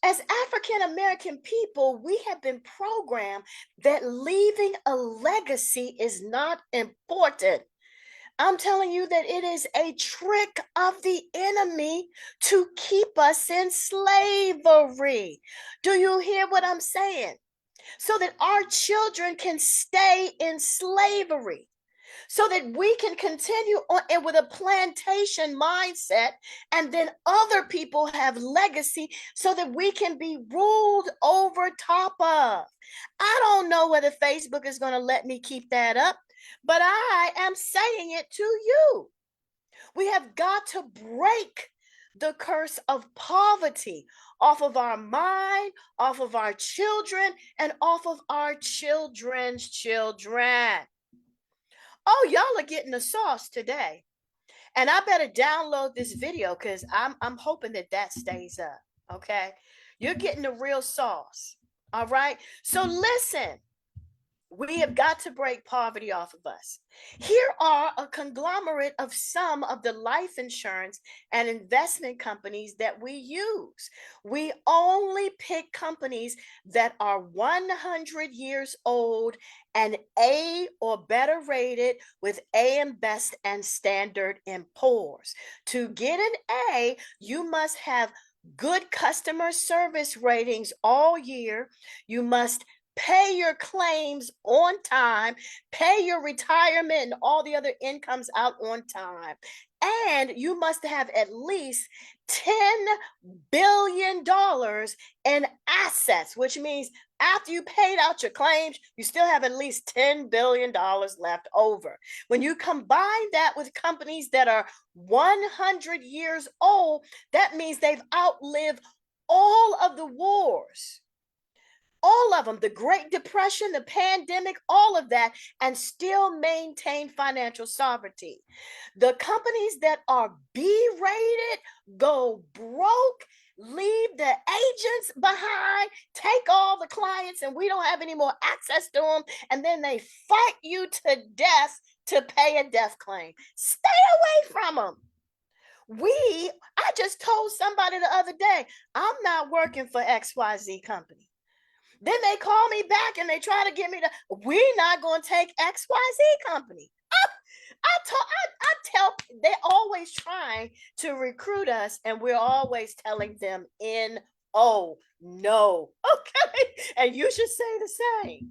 As African American people, we have been programmed that leaving a legacy is not important. I'm telling you that it is a trick of the enemy to keep us in slavery. Do you hear what I'm saying? So that our children can stay in slavery, so that we can continue on and with a plantation mindset, and then other people have legacy so that we can be ruled over top of. I don't know whether Facebook is going to let me keep that up, but I am saying it to you. We have got to break the curse of poverty off of our mind, off of our children, and off of our children's children. Oh, y'all are getting the sauce today. And I better download this video because I'm hoping that that stays up. Okay. You're getting the real sauce. All right. So listen, we have got to break poverty off of us. Here are a conglomerate of some of the life insurance and investment companies that we use. We only pick companies that are 100 years old and A or better rated with AM Best and Standard & Poor's. To get an A, you must have good customer service ratings all year. You must pay your claims on time, pay your retirement and all the other incomes out on time. And you must have at least $10 billion in assets, which means after you paid out your claims, you still have at least $10 billion left over. When you combine that with companies that are 100 years old, that means they've outlived all of the wars, all of them, the Great Depression, the pandemic, all of that, and still maintain financial sovereignty. The companies that are B rated go broke, leave the agents behind, take all the clients, and we don't have any more access to them. And then they fight you to death to pay a death claim. Stay away from them. I just told somebody the other day, I'm not working for XYZ company. Then they call me back and they try to get me to, we're not going to take XYZ company. I tell, they're always trying to recruit us, and we're always telling them no. Okay. And you should say the same.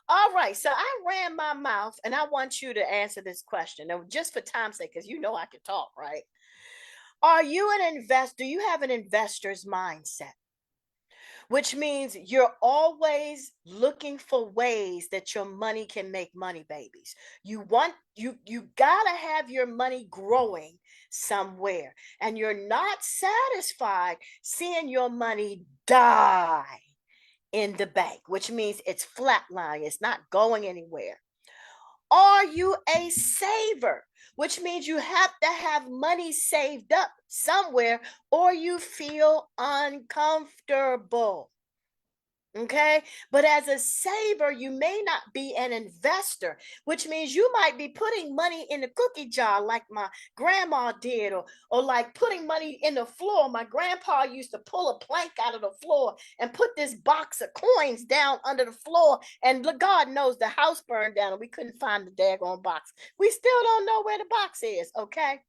All right. So I ran my mouth and I want you to answer this question. And just for time's sake, because you know I can talk, right? Are you an investor? Do you have an investor's mindset? Which means you're always looking for ways that your money can make money, babies. You got to have your money growing somewhere, and you're not satisfied seeing your money die in the bank, which means it's flatlining, it's not going anywhere. Are you a saver? Which means you have to have money saved up somewhere or you feel uncomfortable. Okay. But as a saver, you may not be an investor, which means you might be putting money in the cookie jar like my grandma did, or like putting money in the floor. My grandpa used to pull a plank out of the floor and put this box of coins down under the floor. And God knows the house burned down and we couldn't find the daggone box. We still don't know where the box is. Okay.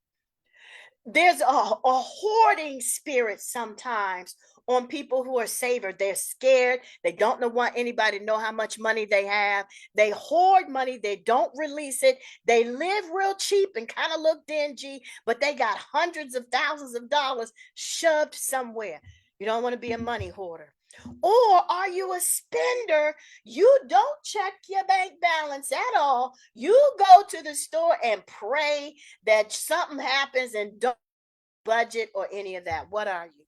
There's a hoarding spirit sometimes on people who are savers. They're scared. They don't want anybody to know how much money they have. They hoard money. They don't release it. They live real cheap and kind of look dingy, but they got hundreds of thousands of dollars shoved somewhere. You don't want to be a money hoarder. Or are you a spender? You don't check your bank balance at all. You go to the store and pray that something happens and don't budget or any of that. What are you?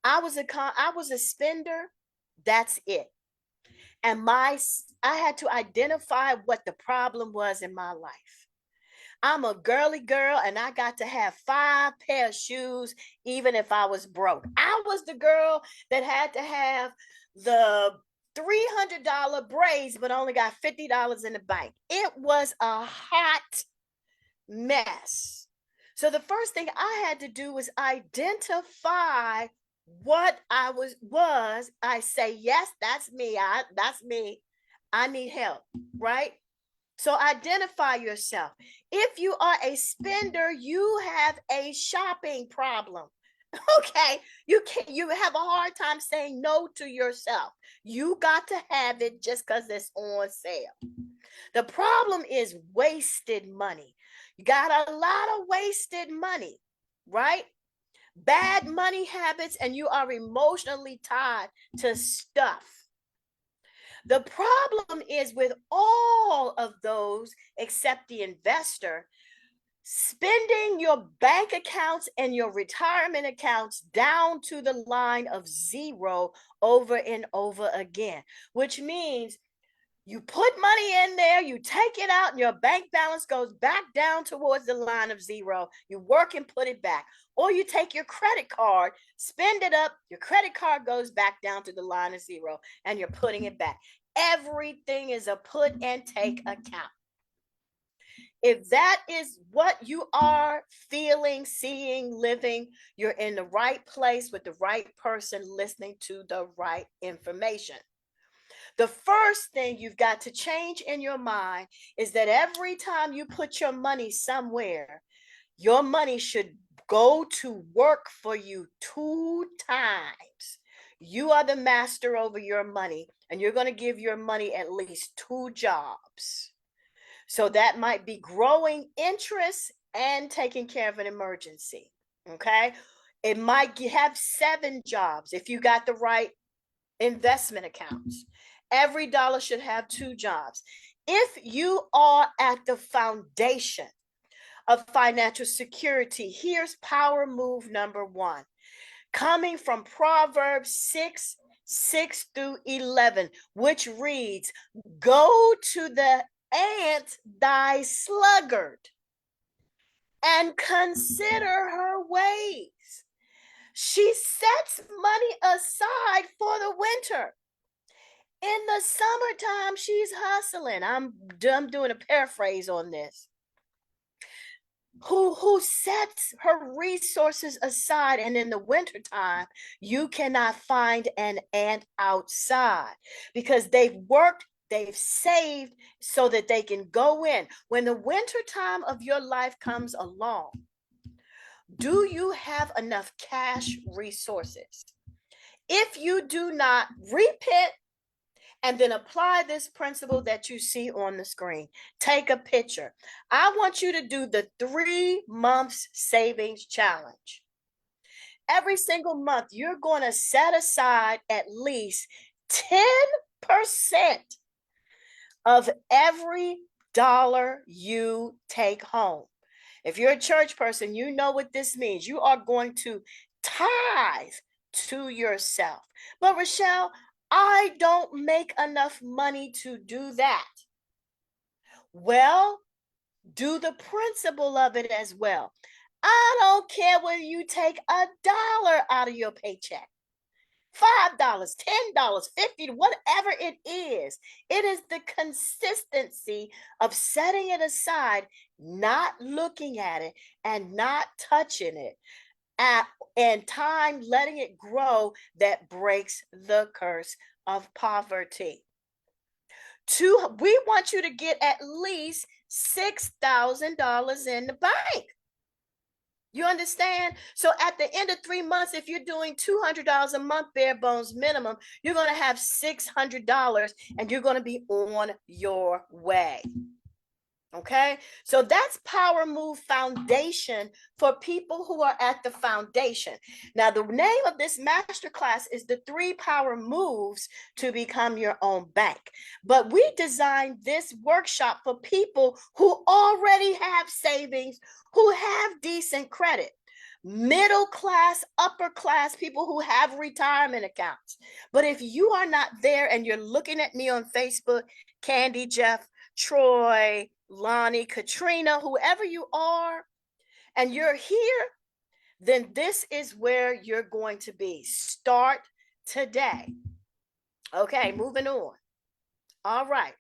I was a spender. That's it. And I had to identify what the problem was in my life. I'm a girly girl and I got to have 5 pair of shoes, even if I was broke. I was the girl that had to have the $300 braids, but only got $50 in the bank. It was a hot mess. So the first thing I had to do was identify what I was. I say, yes, that's me. That's me. I need help, right? So identify yourself. If you are a spender, you have a shopping problem. Okay, you have a hard time saying no to yourself. You got to have it just because it's on sale. The problem is wasted money. You got a lot of wasted money, right? Bad money habits, and you are emotionally tied to stuff. The problem is with all of those, except the investor, spending your bank accounts and your retirement accounts down to the line of zero over and over again, which means you put money in there, you take it out, and your bank balance goes back down towards the line of zero. You work and put it back. Or you take your credit card, spend it up, your credit card goes back down to the line of zero, and you're putting it back. Everything is a put and take account. If that is what you are feeling, seeing, living, you're in the right place with the right person, listening to the right information. The first thing you've got to change in your mind is that every time you put your money somewhere, your money should go to work for you 2 times. You are the master over your money, and you're going to give your money at least 2 jobs. So that might be growing interest and taking care of an emergency. Okay. It might have 7 jobs if you got the right investment accounts. Every dollar should have 2 jobs. If you are at the foundation of financial security, here's power move number 1, coming from Proverbs 6 through 11, which reads, "Go to the ant, thy sluggard, and consider her ways. She sets money aside for the winter. In the summertime, she's hustling." I'm doing a paraphrase on this. Who sets her resources aside, and in the wintertime, you cannot find an ant outside because they've worked, they've saved so that they can go in. When the wintertime of your life comes along, do you have enough cash resources? If you do not, repent and then apply this principle that you see on the screen. Take a picture. I want you to do the 3 months savings challenge. Every single month, you're going to set aside at least 10% of every dollar you take home. If you're a church person, you know what this means. You are going to tithe to yourself. But Richelle, I don't make enough money to do that. Well, do the principle of it as well. I don't care whether you take $1 out of your paycheck, $5, $10, $50, whatever it is. It is the consistency of setting it aside, not looking at it and not touching it, and time letting it grow, that breaks the curse of poverty. We want you to get at least $6,000 in the bank. You understand? So at the end of 3 months, if you're doing $200 a month, bare bones minimum, you're going to have $600 and you're going to be on your way. Okay, so that's Power Move Foundation for people who are at the foundation. Now, the name of this masterclass is the 3 Power Moves to Become Your Own Bank. But we designed this workshop for people who already have savings, who have decent credit, middle class, upper class people who have retirement accounts. But if you are not there and you're looking at me on Facebook, Candy, Jeff, Troy, Lonnie, Katrina, whoever you are, and you're here, then this is where you're going to be. Start today. Okay, moving on. All right.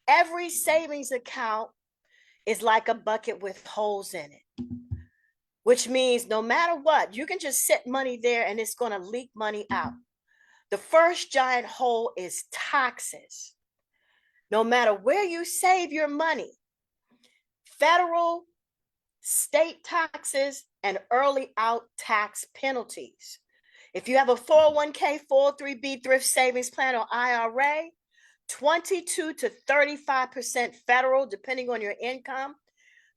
Every savings account is like a bucket with holes in it. which means no matter what, you can just set money there and it's going to leak money out. The first giant hole is taxes. No matter where you save your money, federal, state taxes, and early out tax penalties. If you have a 401k, 403b thrift savings plan, or IRA, 22 to 35% federal, depending on your income,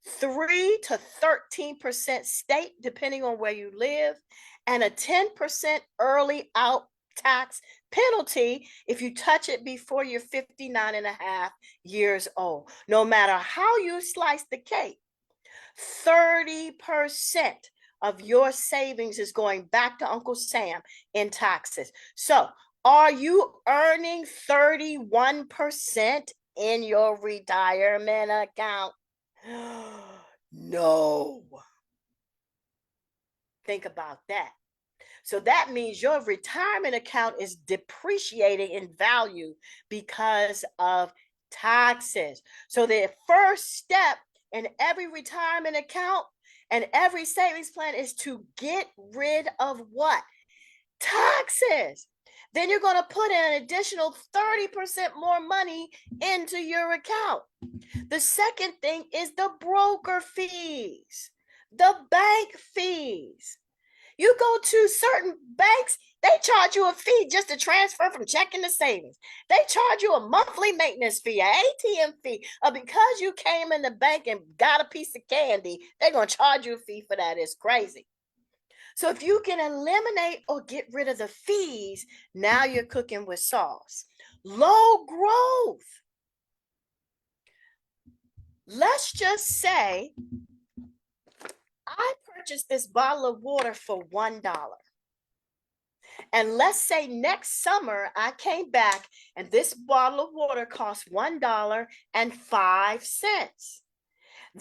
3 to 13% state, depending on where you live, and a 10% early out tax penalty if you touch it before you're 59 and a half years old. No matter how you slice the cake, 30% of your savings is going back to Uncle Sam in taxes. So, are you earning 31% in your retirement account? No. Think about that. So that means your retirement account is depreciating in value because of taxes. So the first step in every retirement account and every savings plan is to get rid of what? Taxes. Then you're going to put in an additional 30% more money into your account. The second thing is the broker fees, the bank fees. You go to certain banks, they charge you a fee just to transfer from checking to savings. They charge you a monthly maintenance fee, an ATM fee. Because you came in the bank and got a piece of candy, they're going to charge you a fee for that. It's crazy. So if you can eliminate or get rid of the fees, now you're cooking with sauce. Low growth. Let's just say I purchased this bottle of water for $1. And let's say next summer I came back and this bottle of water cost $1.05.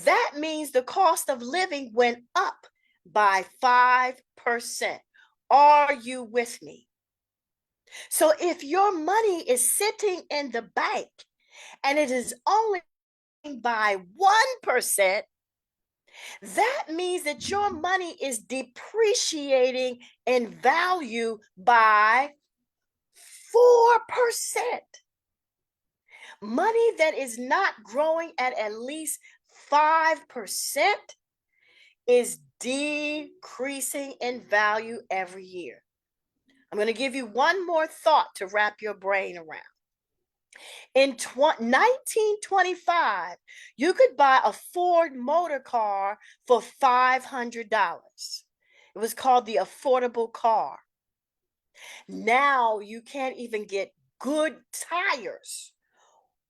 That means the cost of living went up by 5%. Are you with me? So if your money is sitting in the bank and it is only by 1%, that means that your money is depreciating in value by 4%. Money that is not growing at least 5% is decreasing in value every year. I'm going to give you one more thought to wrap your brain around. In 1925, you could buy a Ford motor car for $500. It was called the affordable car. Now you can't even get good tires,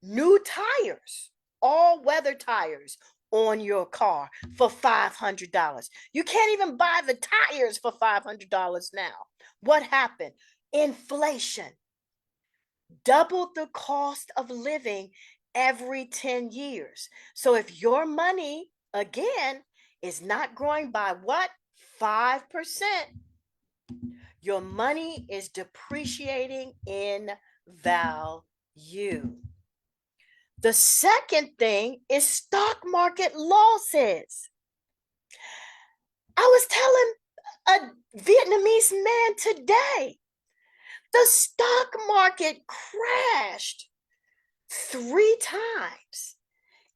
new tires, all-weather tires on your car for $500. You can't even buy the tires for $500 now. What happened? Inflation doubled the cost of living every 10 years. So if your money, again, is not growing by what? 5%, your money is depreciating in value. The second thing is stock market losses. I was telling a Vietnamese man today, the stock market crashed 3 times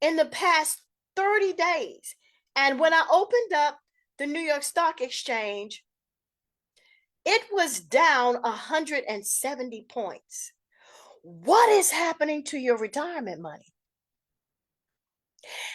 in the past 30 days. And when I opened up the New York Stock Exchange, it was down 170 points. What is happening to your retirement money?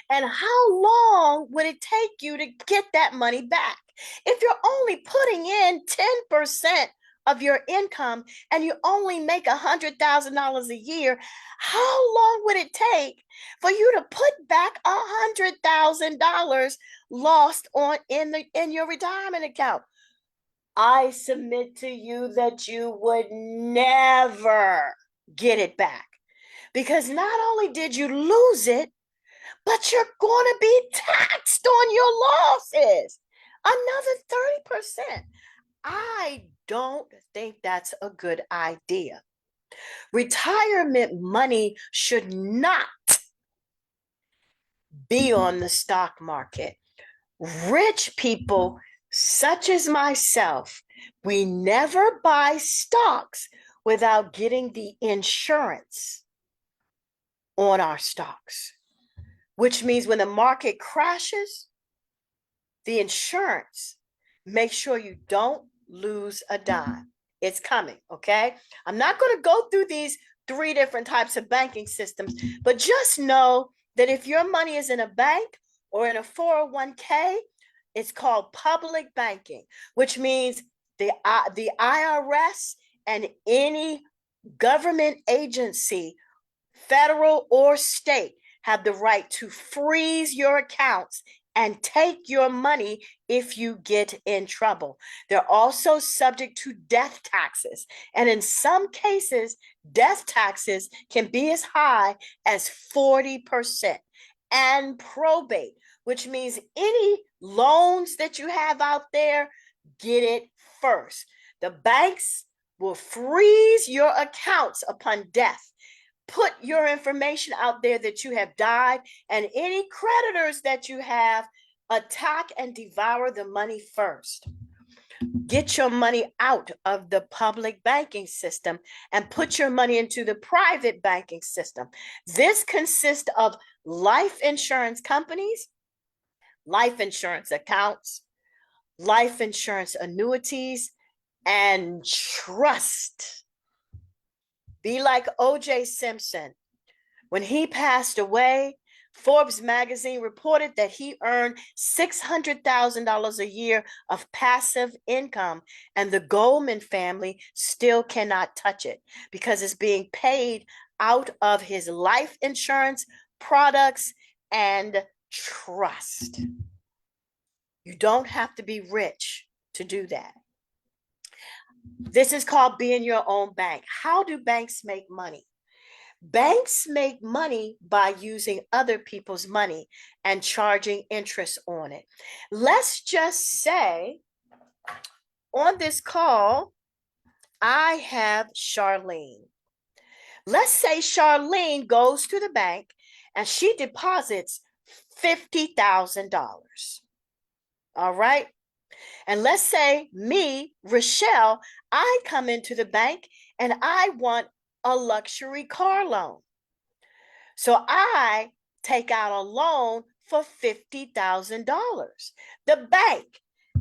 And how long would it take you to get that money back? If you're only putting in 10% of your income and you only make $100,000 a year, how long would it take for you to put back $100,000 lost in your retirement account? I submit to you that you would never get it back, because not only did you lose it, but you're going to be taxed on your losses. Another 30%. I don't think that's a good idea. Retirement money should not be on the stock market. Rich people, such as myself, we never buy stocks without getting the insurance on our stocks, which means when the market crashes, the insurance, make sure you don't lose a dime. It's coming, okay? I'm not going to go through these three different types of banking systems, but just know that if your money is in a bank or in a 401k, it's called public banking, which means the IRS and any government agency, federal or state, have the right to freeze your accounts and take your money if you get in trouble. They're also subject to death taxes. And in some cases, death taxes can be as high as 40%. And probate, which means any loans that you have out there, get it first. The banks will freeze your accounts upon death. Put your information out there that you have died, and any creditors that you have, attack and devour the money first. Get your money out of the public banking system and put your money into the private banking system. This consists of life insurance companies, life insurance accounts, life insurance annuities, and trust. Be like O.J. Simpson. When he passed away, Forbes magazine reported that he earned $600,000 a year of passive income, and the Goldman family still cannot touch it because it's being paid out of his life insurance products and trust. You don't have to be rich to do that. This is called being your own bank. How do banks make money? Banks make money by using other people's money and charging interest on it. Let's just say on this call, I have Charlene. Let's say Charlene goes to the bank and she deposits $50,000. All right. And let's say me, Richelle, I come into the bank and I want a luxury car loan. So I take out a loan for $50,000. The bank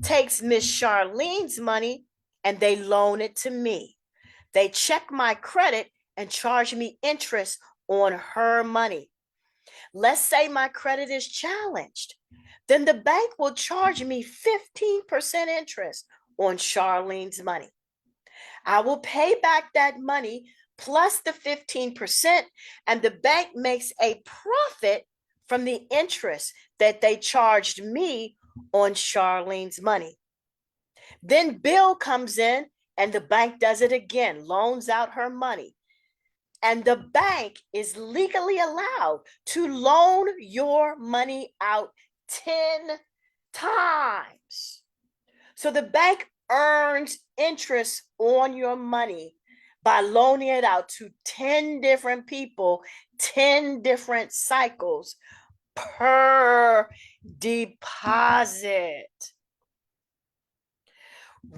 takes Miss Charlene's money and they loan it to me. They check my credit and charge me interest on her money. Let's say my credit is challenged. Then the bank will charge me 15% interest on Charlene's money. I will pay back that money plus the 15%, and the bank makes a profit from the interest that they charged me on Charlene's money. Then Bill comes in and the bank does it again, loans out her money. And the bank is legally allowed to loan your money out 10 times. So the bank earns interest on your money by loaning it out to 10 different people, 10 different cycles per deposit.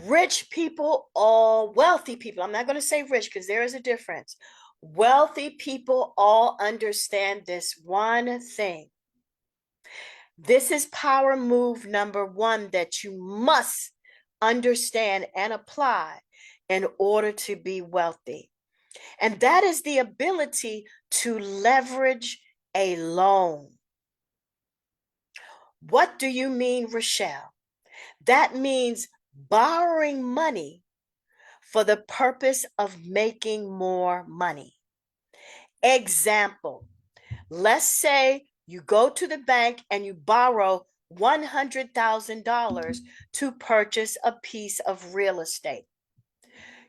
Rich people, all wealthy people, I'm not going to say rich because there is a difference. Wealthy people all understand this one thing. This is power move number one that you must understand and apply in order to be wealthy. And that is the ability to leverage a loan. What do you mean, Richelle? That means borrowing money for the purpose of making more money. Example, let's say you go to the bank and you borrow $100,000 to purchase a piece of real estate.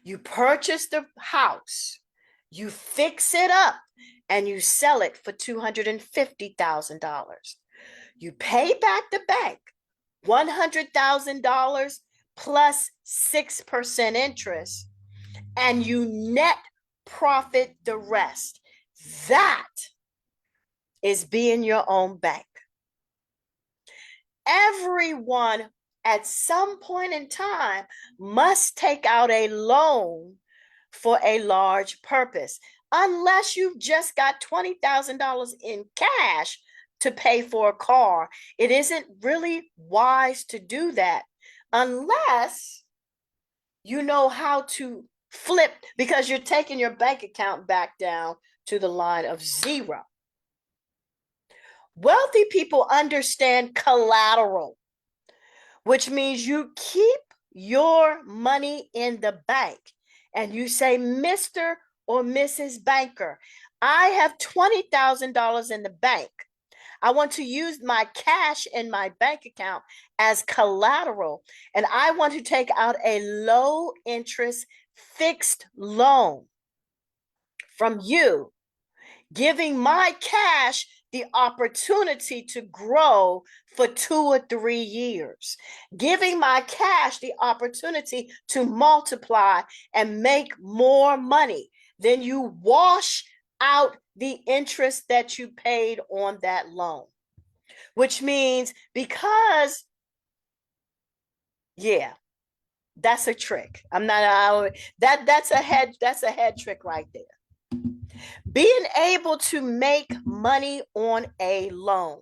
You purchase the house, you fix it up, and you sell it for $250,000. You pay back the bank $100,000 plus 6% interest, and you net profit the rest. That is being your own bank. Everyone at some point in time must take out a loan for a large purpose, unless you've just got $20,000 in cash to pay for a car. It isn't really wise to do that unless you know how to flip, because you're taking your bank account back down to the line of zero. Wealthy people understand collateral, which means you keep your money in the bank and you say, Mr. or Mrs. Banker, I have $20,000 in the bank. I want to use my cash in my bank account as collateral, and I want to take out a low interest fixed loan from you, giving my cash the opportunity to grow for 2 or 3 years, giving my cash the opportunity to multiply and make more money. Then you wash out the interest that you paid on that loan, which means because, yeah, that's a trick. That's a head trick right there. Being able to make money on a loan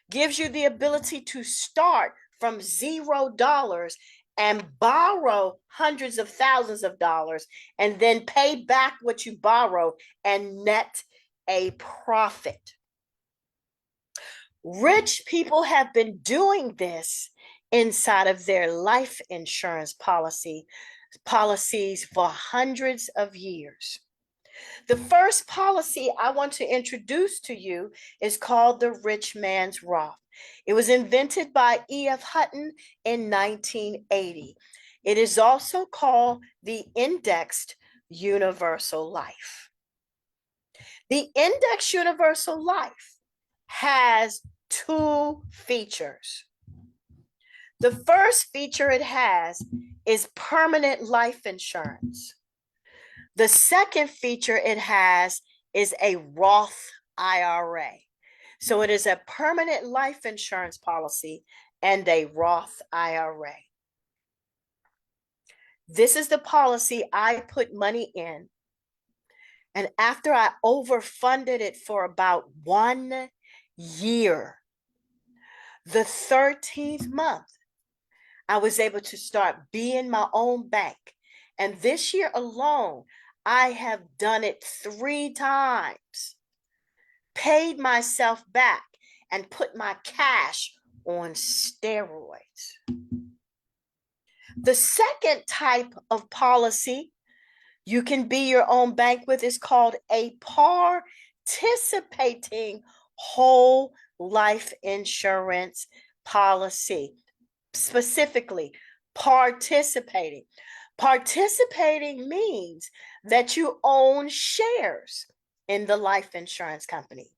gives you the ability to start from $0 and borrow hundreds of thousands of dollars and then pay back what you borrow and net a profit. Rich people have been doing this inside of their life insurance policies for hundreds of years. The first policy I want to introduce to you is called the Rich Man's Roth. It was invented by E.F. Hutton in 1980. It is also called the Indexed Universal Life. The Indexed Universal Life has 2 features. The first feature it has is permanent life insurance. The second feature it has is a Roth IRA. So it is a permanent life insurance policy and a Roth IRA. This is the policy I put money in. And after I overfunded it for about 1 year, the 13th month, I was able to start being my own bank. And this year alone, I have done it 3 times, paid myself back, and put my cash on steroids. The second type of policy you can be your own bank with is called a participating whole life insurance policy. Specifically, participating. Participating means that you own shares in the life insurance company.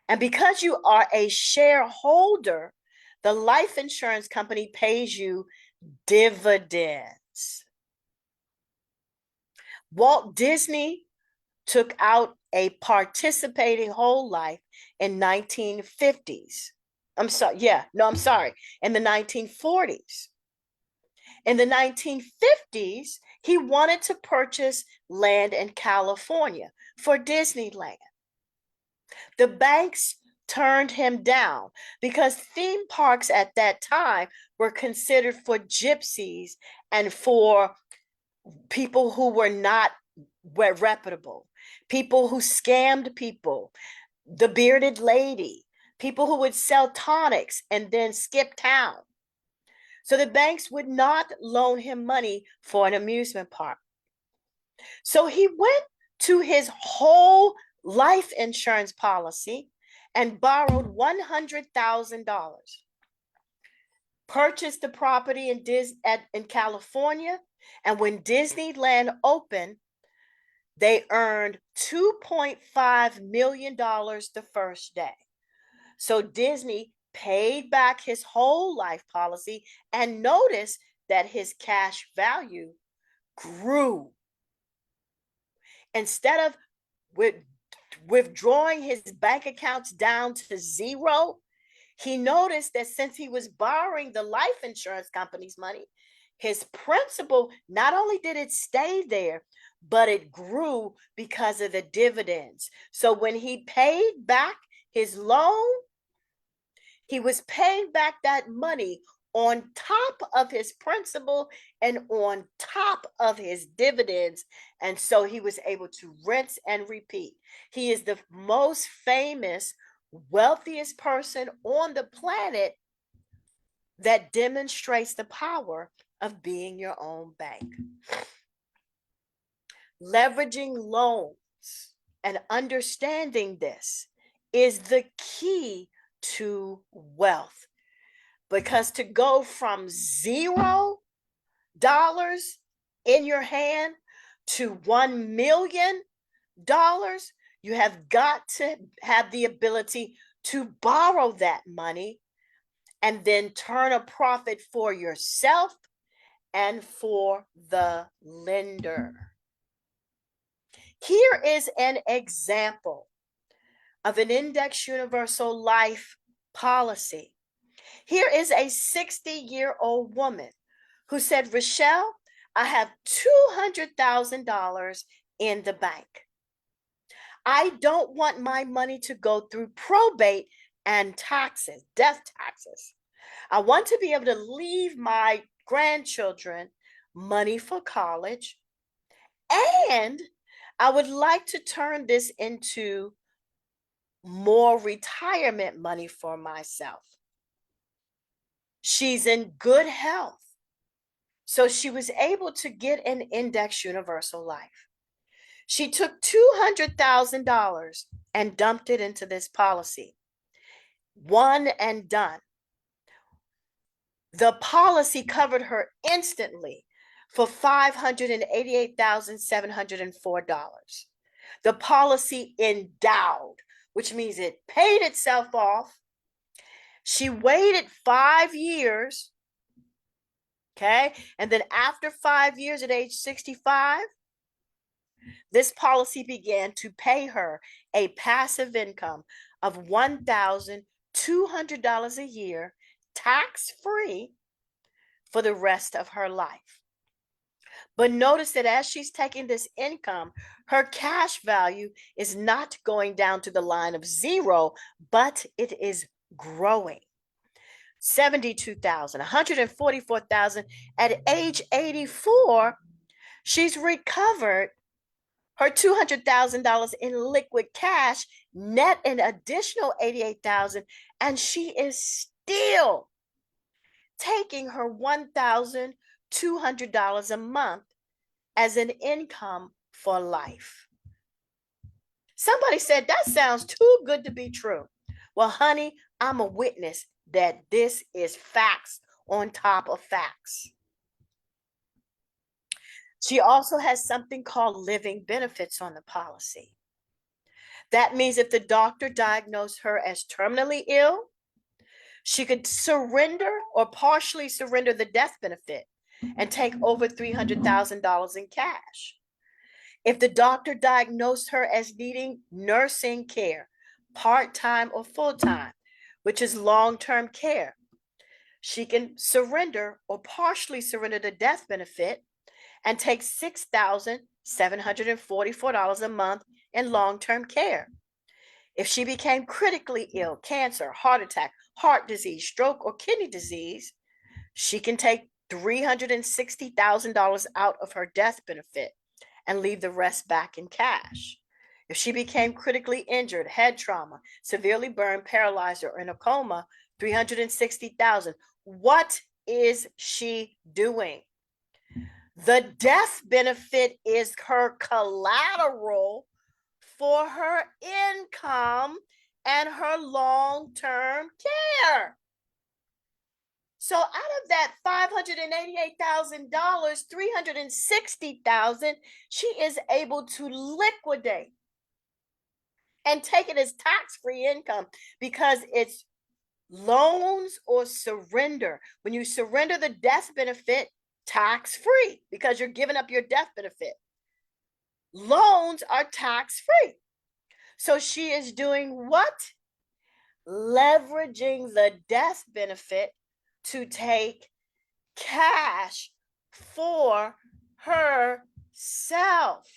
And because you are a shareholder, the life insurance company pays you dividends. Walt Disney took out a participating whole life in 1950s. I'm sorry, in the 1940s. In the 1950s, he wanted to purchase land in California for Disneyland. The banks turned him down because theme parks at that time were considered for gypsies and for people who were not reputable, people who scammed people, the bearded lady, people who would sell tonics and then skip town. So the banks would not loan him money for an amusement park. So he went to his whole life insurance policy and borrowed $100,000, purchased the property in California, and when Disneyland opened, they earned $2.5 million the first day. So Disney paid back his whole life policy and noticed that his cash value grew. Instead of withdrawing his bank accounts down to zero, He noticed that since he was borrowing the life insurance company's money, his principal, not only did it stay there, but it grew because of the dividends. So when he paid back his loan, he was paying back that money on top of his principal and on top of his dividends. And so he was able to rinse and repeat. He is the most famous, wealthiest person on the planet that demonstrates the power of being your own bank. Leveraging loans and understanding this is the key to wealth, because to go from $0 in your hand to $1 million, you have got to have the ability to borrow that money and then turn a profit for yourself and for the lender. Here is an example of an index universal life policy. Here is a 60-year-old woman who said, Richelle, I have $200,000 in the bank. I don't want my money to go through probate and taxes, death taxes. I want to be able to leave my grandchildren money for college, and I would like to turn this into more retirement money for myself. She's in good health, so she was able to get an index universal life. She took $200,000 and dumped it into this policy. One and done. The policy covered her instantly for $588,704. The policy endowed, which means it paid itself off. She waited 5 years, okay? And then after 5 years at age 65, this policy began to pay her a passive income of $1,200 a year, tax-free, for the rest of her life. But notice that as she's taking this income, her cash value is not going down to the line of zero, but it is growing. 72,000, 144,000. At age 84, she's recovered her $200,000 in liquid cash, net an additional 88,000, and she is still taking her $1,200 a month as an income for life. Somebody said, that sounds too good to be true. Well, honey, I'm a witness that this is facts on top of facts. She also has something called living benefits on the policy. That means if the doctor diagnosed her as terminally ill, she could surrender or partially surrender the death benefit and take over $300,000 in cash. If the doctor diagnosed her as needing nursing care, part-time or full-time, which is long-term care, she can surrender or partially surrender the death benefit and take $6,744 a month in long-term care. If she became critically ill, cancer, heart attack, heart disease, stroke, or kidney disease, she can take $360,000 out of her death benefit and leave the rest back in cash. If she became critically injured, head trauma, severely burned, paralyzed, or in a coma, $360,000. What is she doing? The death benefit is her collateral for her income and her long-term care. So out of that $588,000, $360,000, she is able to liquidate and take it as tax-free income because it's loans or surrender. When you surrender the death benefit, tax-free because you're giving up your death benefit. Loans are tax-free. So she is doing what? leveraging the death benefit to take cash for herself.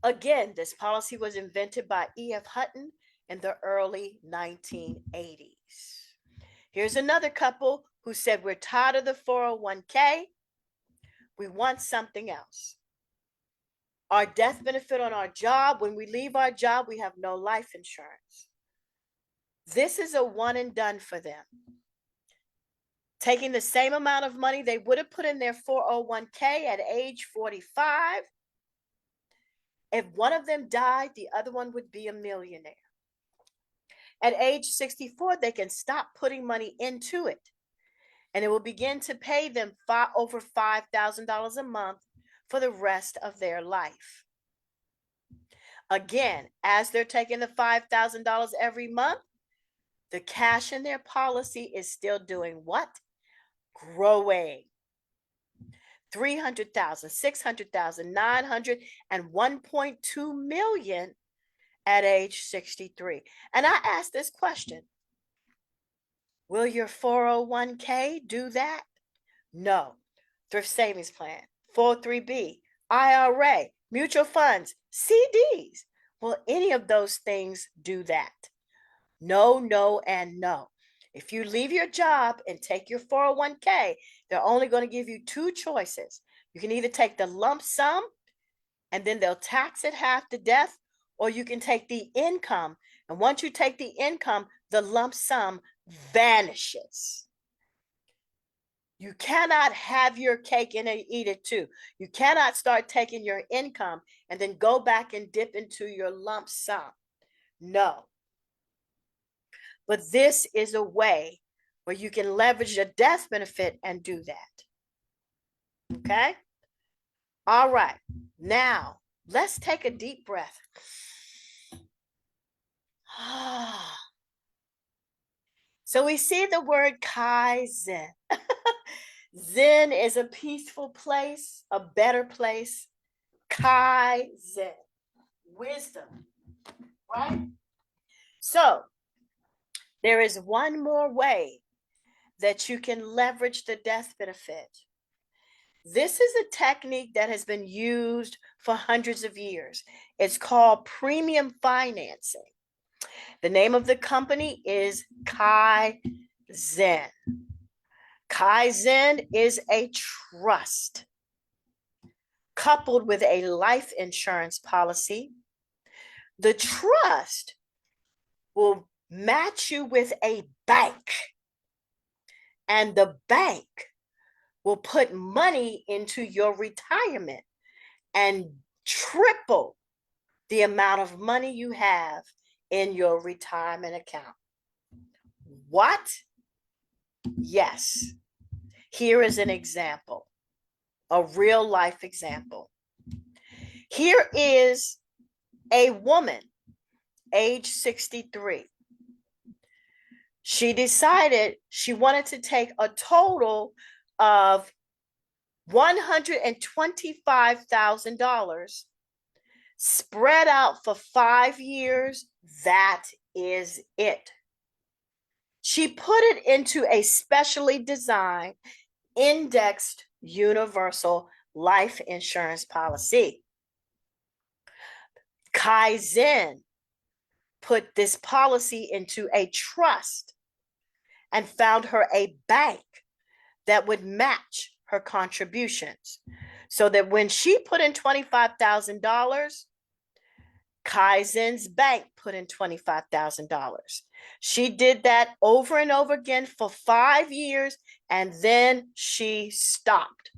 Again, this policy was invented by E.F. Hutton in the early 1980s. Here's another couple who said, we're tired of the 401k. We want something else. Our death benefit on our job, when we leave our job, we have no life insurance. This is a one and done for them. Taking the same amount of money they would have put in their 401k at age 45. If one of them died, the other one would be a millionaire. At age 64, they can stop putting money into it, and it will begin to pay them over $5,000 a month for the rest of their life. Again, as they're taking the $5,000 every month, the cash in their policy is still doing what? Growing. 300,000, 600,000, 900, and 1.2 million at age 63. And I ask this question, will your 401k do that? No. Thrift savings plan, 403b, IRA, mutual funds, CDs. Will any of those things do that? No, no, and no. If you leave your job and take your 401k, they're only going to give you two choices. You can either take the lump sum and then they'll tax it half to death, or you can take the income. And once you take the income, the lump sum vanishes. You cannot have your cake and eat it too. You cannot start taking your income and then go back and dip into your lump sum. No. But this is a way where you can leverage a death benefit and do that. Okay? All right. Now, let's take a deep breath. So we see the word Kaizen. Zen is a peaceful place, a better place. Kaizen, wisdom, right? So there is one more way that you can leverage the death benefit. This is a technique that has been used for hundreds of years. It's called premium financing. The name of the company is Kaizen. Kaizen is a trust coupled with a life insurance policy. The trust will match you with a bank, and the bank will put money into your retirement and triple the amount of money you have in your retirement account. What? Yes. Here is an example, a real life example. Here is a woman, age 63. She decided she wanted to take a total of $125,000 spread out for 5 years. That is it. She put it into a specially designed indexed universal life insurance policy. Kaizen put this policy into a trust and found her a bank that would match her contributions, so that when she put in $25,000, Kaizen's bank put in $25,000. She did that over and over again for 5 years, and then she stopped.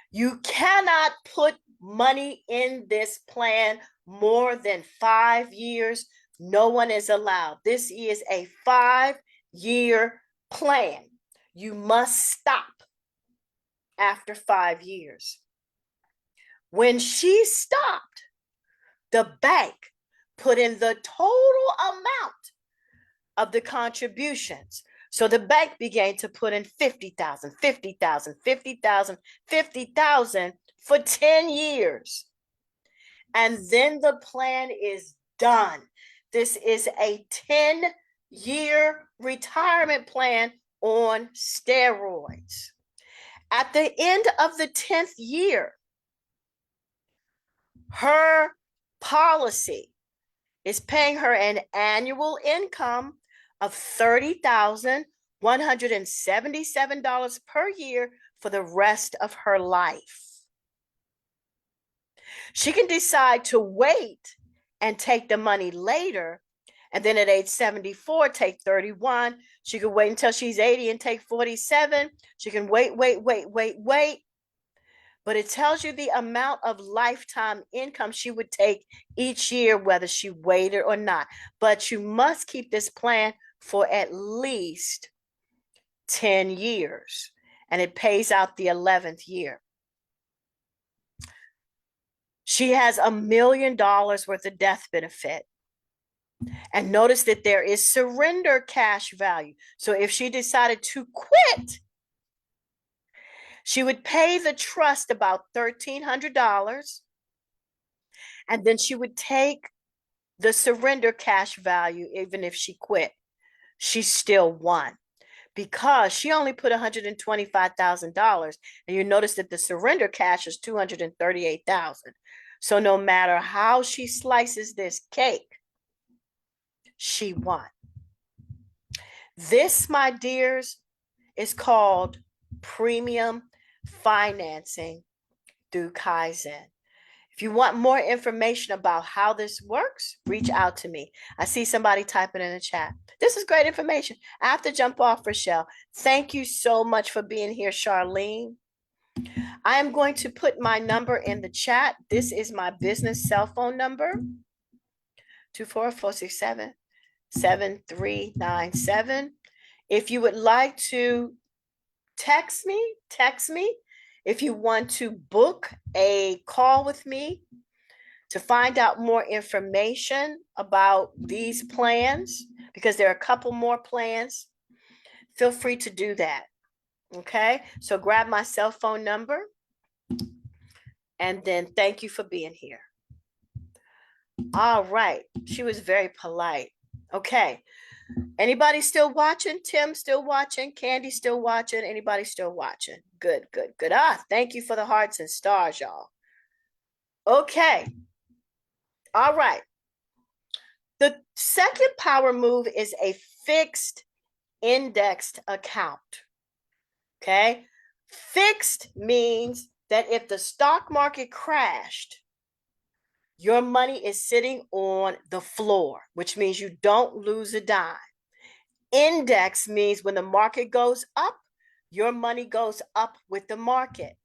You cannot put money in this plan more than 5 years. No one is allowed. This is a 5-year plan. You must stop after 5 years. When she stopped, the bank put in the total amount of the contributions. So the bank began to put in 50,000, 50,000, 50,000, 50,000 for 10 years. And then the plan is done. This is a 10-year retirement plan on steroids. At the end of the 10th year, her policy is paying her an annual income of $30,177 per year for the rest of her life. She can decide to wait and take the money later, and then at age 74, take 31. She can wait until she's 80 and take 47. She can wait. But it tells you the amount of lifetime income she would take each year, whether she waited or not. But you must keep this plan for at least 10 years, and it pays out the 11th year. She has $1 million worth of death benefit. And notice that there is surrender cash value. So if she decided to quit, she would pay the trust about $1,300, and then she would take the surrender cash value. Even if she quit, she still won, because she only put $125,000, and you notice that the surrender cash is $238,000. So no matter how she slices this cake, she won. This, my dears, is called premium financing through Kaizen. If you want more information about how this works, reach out to me. I see somebody typing in the chat. This is great information. I have to jump off, Richelle. Thank you so much for being here, Charlene. I am going to put my number in the chat. This is my business cell phone number, 24467-7397. If you would like to text me. If you want to book a call with me to find out more information about these plans, because there are a couple more plans, feel free to do that. Okay, so grab my cell phone number, and then thank you for being here. All right, she was very polite. Okay, anybody still watching? Tim still watching? Candy still watching? Anybody still watching? Good. Thank you for the hearts and stars, y'all. Okay. All right. The second power move is a fixed indexed account. Okay. Fixed means that if the stock market crashed, your money is sitting on the floor, which means you don't lose a dime. Index means when the market goes up, your money goes up with the market.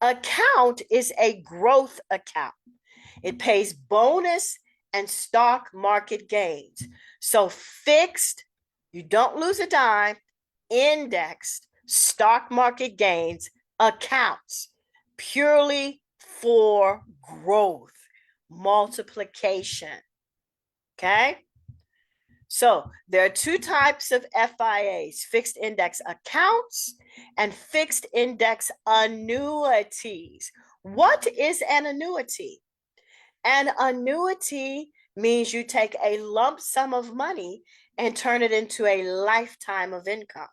Account is a growth account. It pays bonus and stock market gains. So fixed, you don't lose a dime. Indexed, stock market gains, accounts purely for growth, multiplication. Okay? So there are two types of FIAs, fixed index accounts and fixed index annuities. What is an annuity? An annuity means you take a lump sum of money and turn it into a lifetime of income.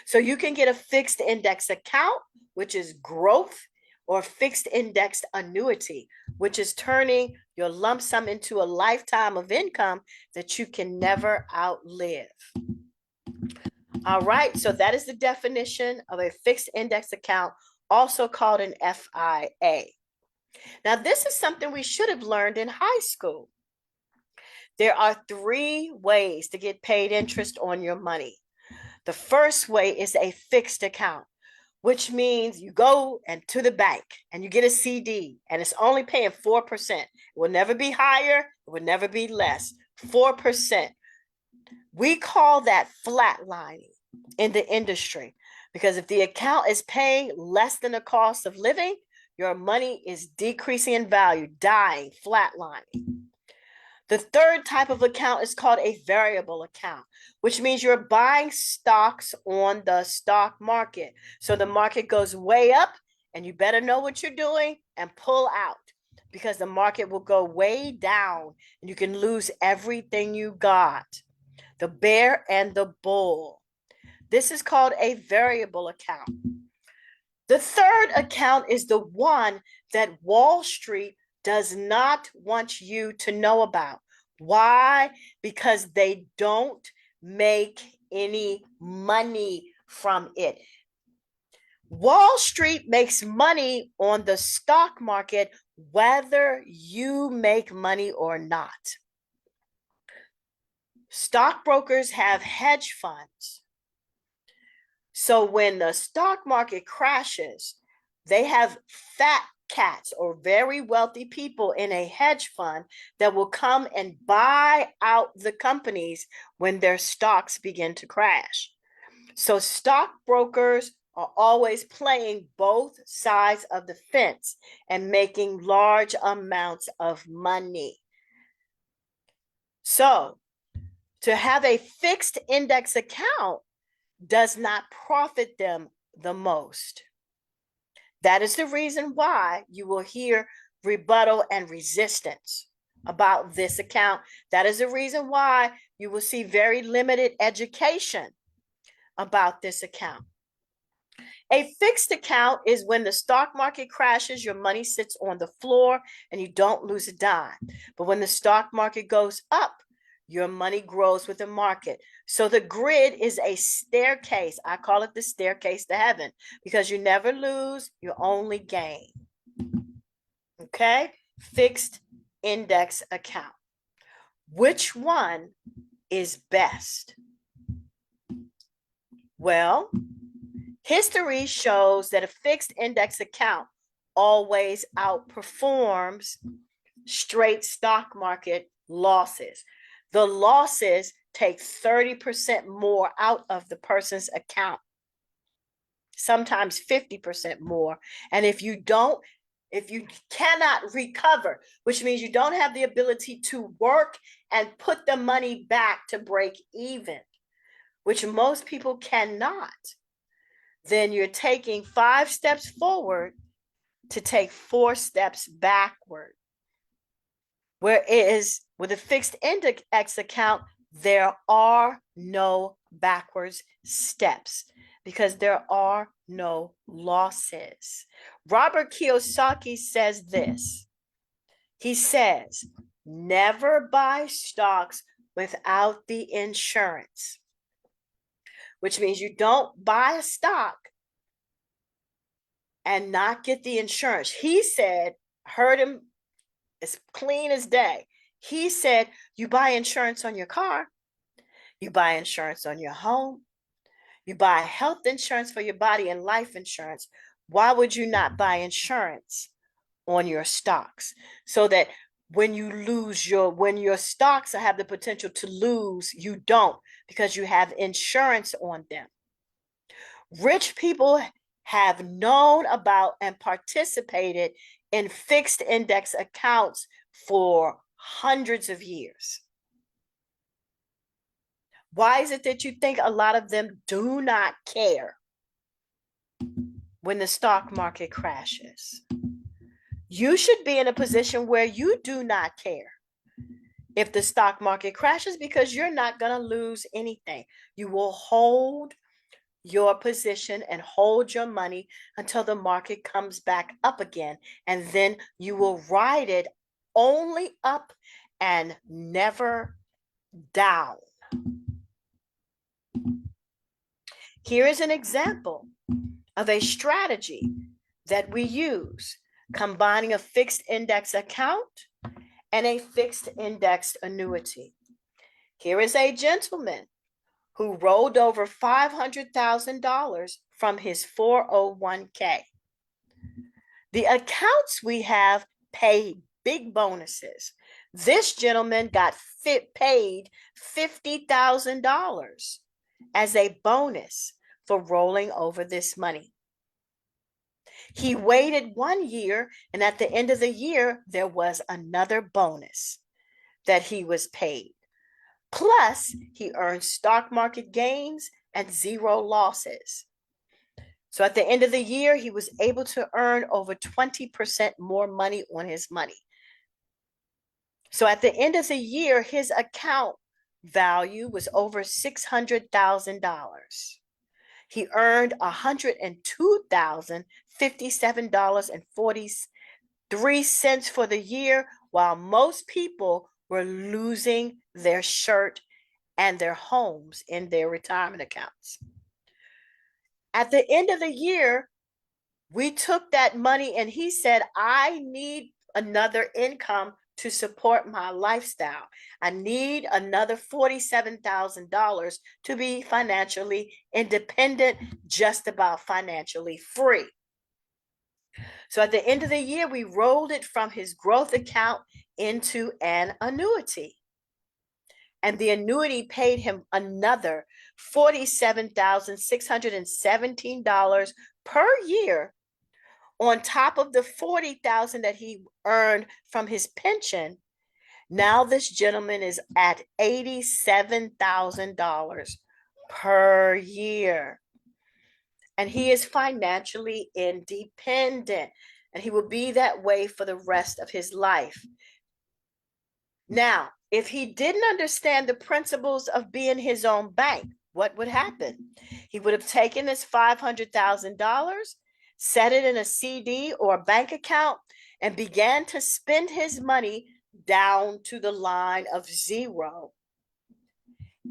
So you can get a fixed index account, which is growth, or fixed indexed annuity, which is turning your lump sum into a lifetime of income that you can never outlive. All right, so that is the definition of a fixed index account, also called an FIA. Now, this is something we should have learned in high school. There are 3 ways to get paid interest on your money. The first way is a fixed account, which means you go to the bank and you get a CD, and it's only paying 4%. It will never be higher. It will never be less. 4%. We call that flatlining in the industry, because if the account is paying less than the cost of living, your money is decreasing in value, dying, flatlining. The third type of account is called a variable account, which means you're buying stocks on the stock market. So the market goes way up, and you better know what you're doing and pull out. because the market will go way down and you can lose everything you got. The bear and the bull. This is called a variable account. The third account is the one that Wall Street does not want you to know about. Why? Because they don't make any money from it. Wall Street makes money on the stock market whether you make money or not. Stockbrokers have hedge funds. So when the stock market crashes, they have fat cats or very wealthy people in a hedge fund that will come and buy out the companies when their stocks begin to crash. So stockbrokers are always playing both sides of the fence and making large amounts of money. So to have a fixed index account does not profit them the most. That is the reason why you will hear rebuttal and resistance about this account. That is the reason why you will see very limited education about this account. A fixed account is when the stock market crashes, your money sits on the floor and you don't lose a dime. But when the stock market goes up, your money grows with the market. So the grid is a staircase. I call it the staircase to heaven because you never lose, you only gain. Okay? Fixed index account. Which one is best? Well, history shows that a fixed index account always outperforms straight stock market losses. The losses take 30% more out of the person's account, sometimes 50% more. And if you cannot recover, which means you don't have the ability to work and put the money back to break even, which most people cannot, then you're taking 5 steps forward to take 4 steps backward. Whereas with a fixed index account, there are no backwards steps because there are no losses. Robert Kiyosaki says this. He says, never buy stocks without the insurance, which means you don't buy a stock and not get the insurance. He said, heard him as clean as day. He said, you buy insurance on your car, you buy insurance on your home, you buy health insurance for your body and life insurance. Why would you not buy insurance on your stocks? So that when you lose when your stocks have the potential to lose, you don't, because you have insurance on them. Rich people have known about and participated in fixed index accounts for hundreds of years. Why is it that you think a lot of them do not care when the stock market crashes? You should be in a position where you do not care if the stock market crashes because you're not going to lose anything. You will hold your position and hold your money until the market comes back up again. And then you will ride it only up and never down. Here is an example of a strategy that we use, combining a fixed index account and a fixed indexed annuity. Here is a gentleman who rolled over $500,000 from his 401k. The accounts we have pay big bonuses. This gentleman got paid $50,000 as a bonus for rolling over this money. He waited 1 year, and at the end of the year, there was another bonus that he was paid. Plus, he earned stock market gains and 0 losses. So at the end of the year, he was able to earn over 20% more money on his money. So at the end of the year, his account value was over $600,000. He earned $102,057.43 for the year, while most people were losing their shirt and their homes in their retirement accounts. At the end of the year, we took that money and he said, I need another income to support my lifestyle. I need another $47,000 to be financially independent, just about financially free. So at the end of the year, we rolled it from his growth account into an annuity. And the annuity paid him another $47,617 per year on top of the $40,000 that he earned from his pension. Now this gentleman is at $87,000 per year. And he is financially independent. And he will be that way for the rest of his life. Now, if he didn't understand the principles of being his own bank, what would happen? He would have taken this $500,000, set it in a CD or a bank account, and began to spend his money down to the line of zero.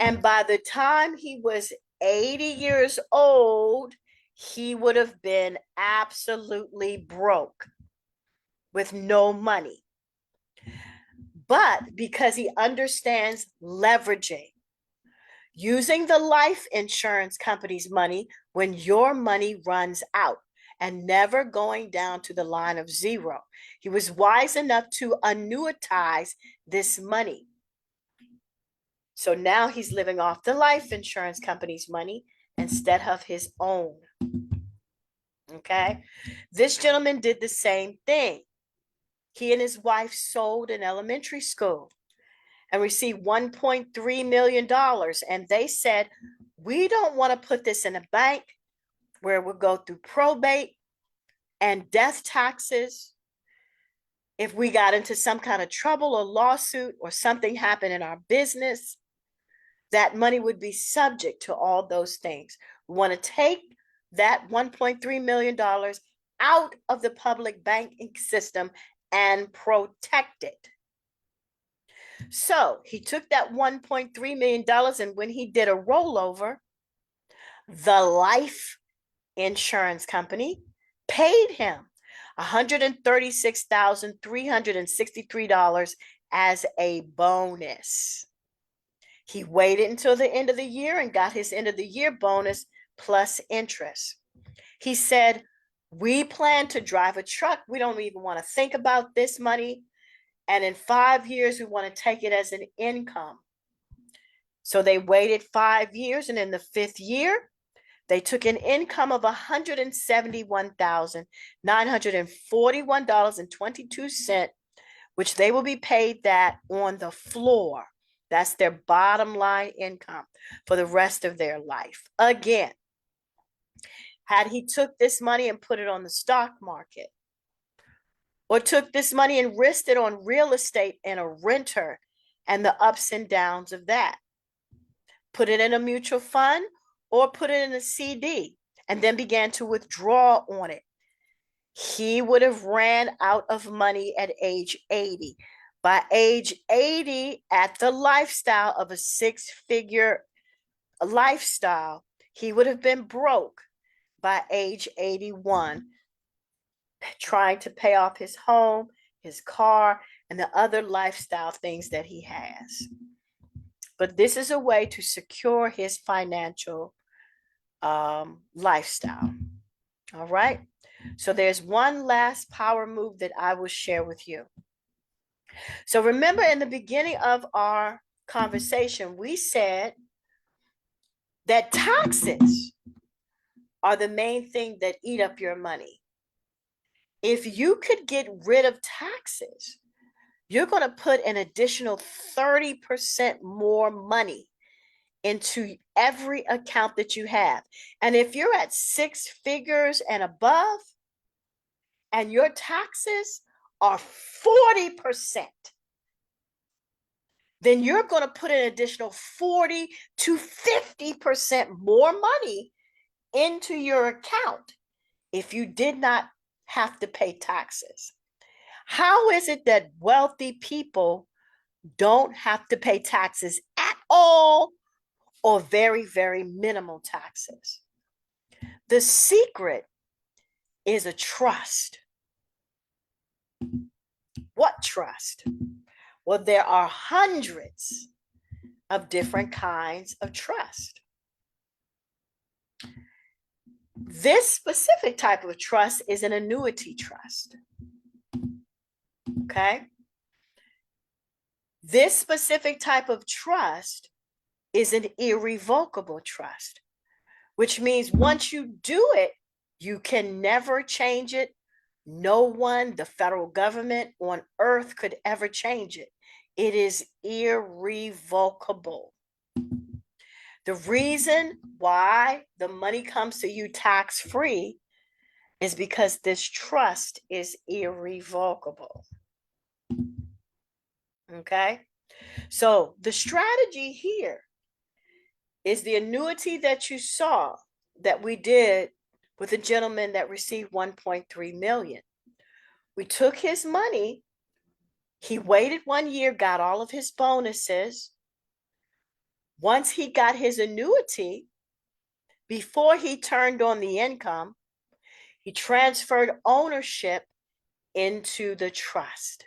And by the time he was 80 years old, he would have been absolutely broke with no money. But because he understands leveraging, using the life insurance company's money when your money runs out, and never going down to the line of zero. He was wise enough to annuitize this money. So now he's living off the life insurance company's money instead of his own. Okay. This gentleman did the same thing. He and his wife sold an elementary school and received $1.3 million. And they said, we don't want to put this in a bank where we'll go through probate and death taxes. If we got into some kind of trouble or lawsuit or something happened in our business, that money would be subject to all those things. We want to take that $1.3 million out of the public banking system and protect it. So he took that $1.3 million, and when he did a rollover, the life insurance company paid him $136,363 as a bonus. He waited until the end of the year and got his end of the year bonus plus interest. He said, we plan to drive a truck. We don't even want to think about this money. And in 5 years, we want to take it as an income. So they waited 5 years. And in the 5th year, they took an income of $171,941.22, which they will be paid that on the floor. That's their bottom line income for the rest of their life. Again, had he took this money and put it on the stock market, or took this money and risked it on real estate and a renter and the ups and downs of that, put it in a mutual fund or put it in a CD and then began to withdraw on it, he would have ran out of money at age 80. By age 80, at the lifestyle of a 6-figure lifestyle, he would have been broke by age 81, trying to pay off his home, his car, and the other lifestyle things that he has. But this is a way to secure his financial lifestyle. All right. So there's one last power move that I will share with you. So remember, in the beginning of our conversation, we said that taxes are the main thing that eat up your money. If you could get rid of taxes, you're going to put an additional 30% more money into every account that you have. And if you're at 6 figures and above, and your taxes are 40%, then you're going to put an additional 40 to 50% more money into your account if you did not have to pay taxes. How is it that wealthy people don't have to pay taxes at all or very, very minimal taxes? The secret is a trust. What trust? Well, there are hundreds of different kinds of trust. This specific type of trust is an annuity trust. Okay? This specific type of trust is an irrevocable trust, which means once you do it, you can never change it. No one, the federal government on earth could ever change it. It is irrevocable. The reason why the money comes to you tax-free is because this trust is irrevocable. Okay? So the strategy here is the annuity that you saw that we did with a gentleman that received 1.3 million. We took his money. He waited 1 year, got all of his bonuses. Once he got his annuity, before he turned on the income, he transferred ownership into the trust.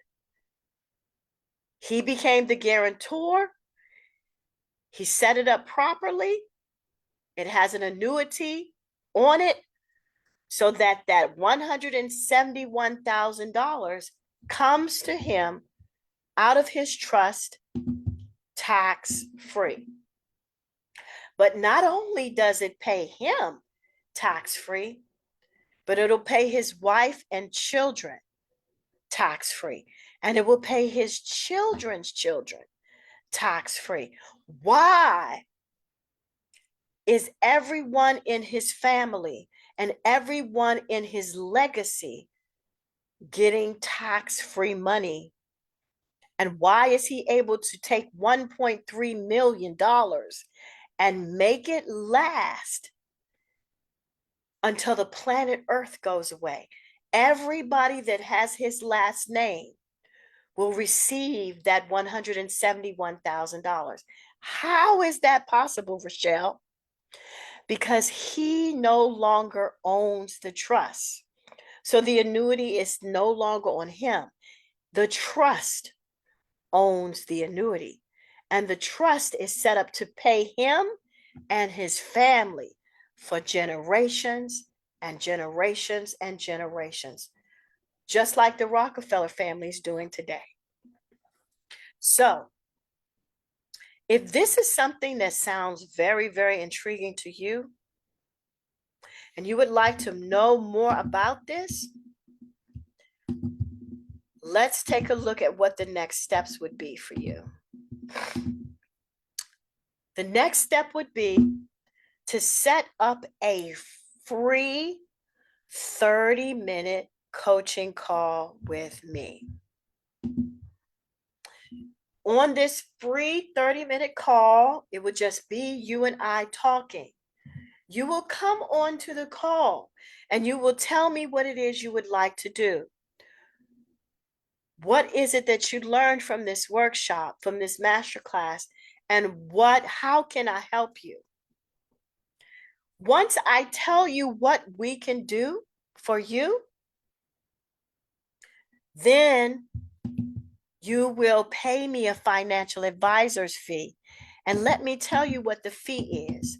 He became the guarantor. He set it up properly. It has an annuity on it so that that $171,000 comes to him out of his trust tax-free. But not only does it pay him tax-free, but it'll pay his wife and children tax-free. And it will pay his children's children tax-free. Why is everyone in his family and everyone in his legacy getting tax-free money? And why is he able to take $1.3 million and make it last until the planet Earth goes away? Everybody that has his last name will receive that $171,000. How is that possible, Richelle? Because he no longer owns the trust. So the annuity is no longer on him. The trust owns the annuity. And the trust is set up to pay him and his family for generations and generations and generations, just like the Rockefeller family is doing today. So if this is something that sounds very, very intriguing to you, and you would like to know more about this, let's take a look at what the next steps would be for you. The next step would be to set up a free 30-minute coaching call with me. On this free 30-minute call, it would just be you and I talking. You will come on to the call and you will tell me what it is you would like to do. What is it that you learned from this workshop, from this masterclass, and how can I help you? Once I tell you what we can do for you, then you will pay me a financial advisor's fee. And let me tell you what the fee is.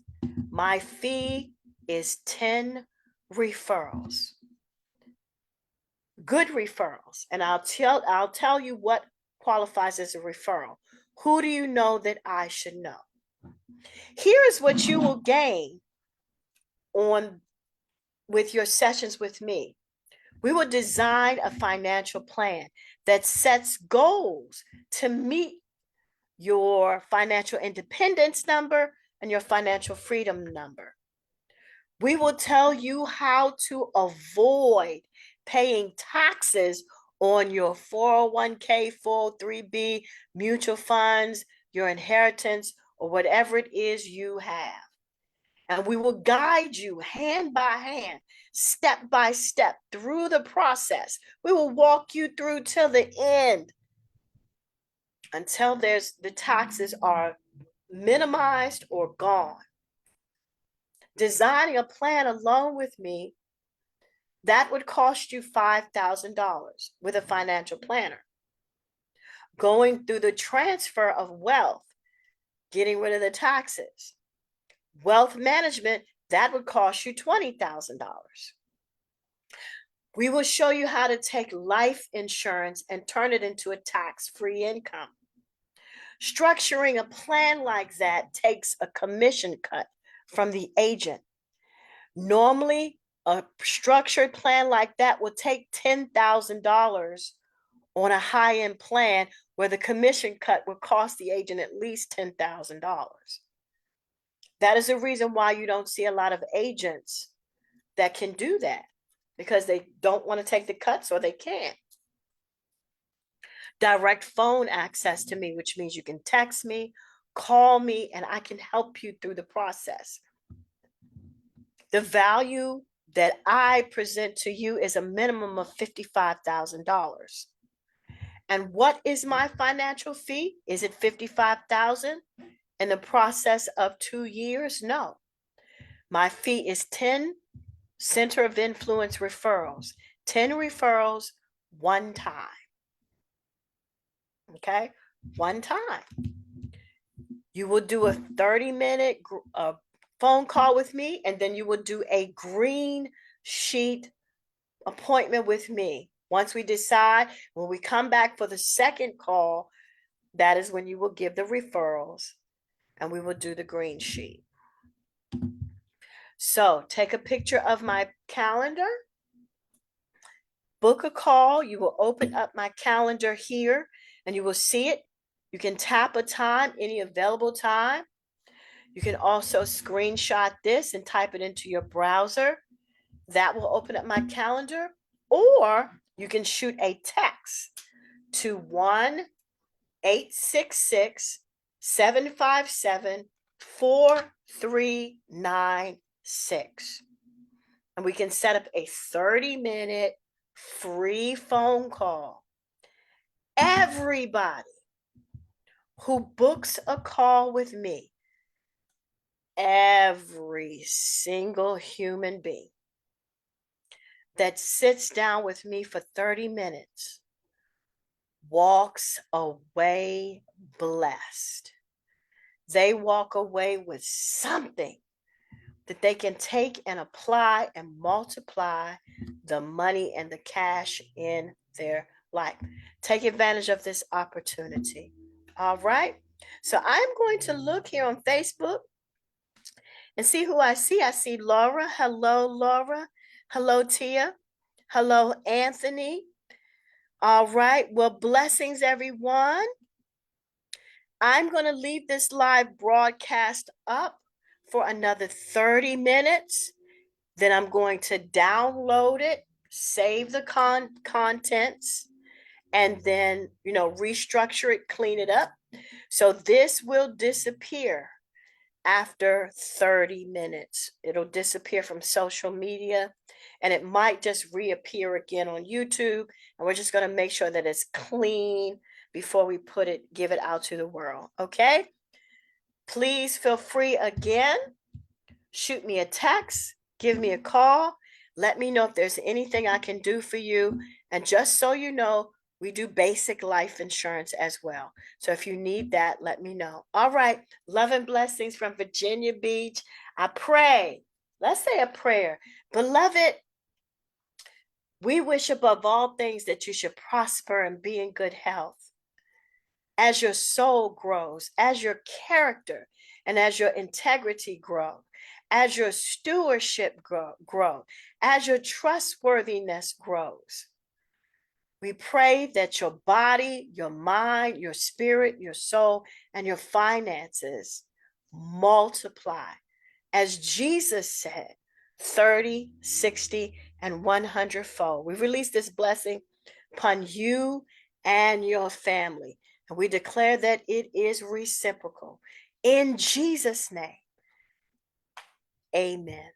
My fee is 10 referrals. Good referrals. And I'll tell you what qualifies as a referral. Who do you know that I should know? Here is what you will gain with your sessions with me. We will design a financial plan that sets goals to meet your financial independence number, and your financial freedom number. We will tell you how to avoid paying taxes on your 401k, 403b, mutual funds, your inheritance, or whatever it is you have. And we will guide you hand by hand, step by step through the process. We will walk you through till the end until the taxes are minimized or gone. Designing a plan alone with me, that would cost you $5,000 with a financial planner. Going through the transfer of wealth, getting rid of the taxes, wealth management, that would cost you $20,000. We will show you how to take life insurance and turn it into a tax-free income. Structuring a plan like that takes a commission cut from the agent. Normally, a structured plan like that will take $10,000 on a high-end plan where the commission cut will cost the agent at least $10,000. That is the reason why you don't see a lot of agents that can do that, because they don't want to take the cuts or they can't. Direct phone access to me, which means you can text me, call me, and I can help you through the process. The value that I present to you is a minimum of $55,000. And what is my financial fee? Is it $55,000 in the process of 2 years? No. My fee is 10 Center of Influence referrals, 10 referrals, one time. Okay, one time. You will do a 30-minute phone call with me, and then you will do a green sheet appointment with me. Once we decide, when we come back for the second call, that is when you will give the referrals and we will do the green sheet. So take a picture of my calendar, book a call. You will open up my calendar here and you will see it. You can tap a time, any available time. You can also screenshot this and type it into your browser. That will open up my calendar. Or you can shoot a text to 1-866-757-4396. And we can set up a 30-minute free phone call. Everybody who books a call with me, every single human being that sits down with me for 30 minutes walks away blessed. They walk away with something that they can take and apply and multiply the money and the cash in their life. Take advantage of this opportunity. All right. So I'm going to look here on Facebook and see who I see. I see Laura. Hello, Laura. Hello, Tia. Hello, Anthony. All right. Well, blessings, everyone. I'm going to leave this live broadcast up for another 30 minutes. Then I'm going to download it, save the contents, and then, restructure it, clean it up. So this will disappear after 30 minutes. It'll disappear from social media, and it might just reappear again on YouTube. And we're just going to make sure that it's clean before we give it out to the world. Okay? Please feel free again. Shoot me a text, give me a call. Let me know if there's anything I can do for you. And just so you know, we do basic life insurance as well. So if you need that, let me know. All right. Love and blessings from Virginia Beach. I pray. Let's say a prayer. Beloved, we wish above all things that you should prosper and be in good health. As your soul grows, as your character and as your integrity grow, as your stewardship grow, as your trustworthiness grows. We pray that your body, your mind, your spirit, your soul, and your finances multiply. As Jesus said, 30, 60, and 100 fold. We release this blessing upon you and your family. And we declare that it is reciprocal. In Jesus' name, amen.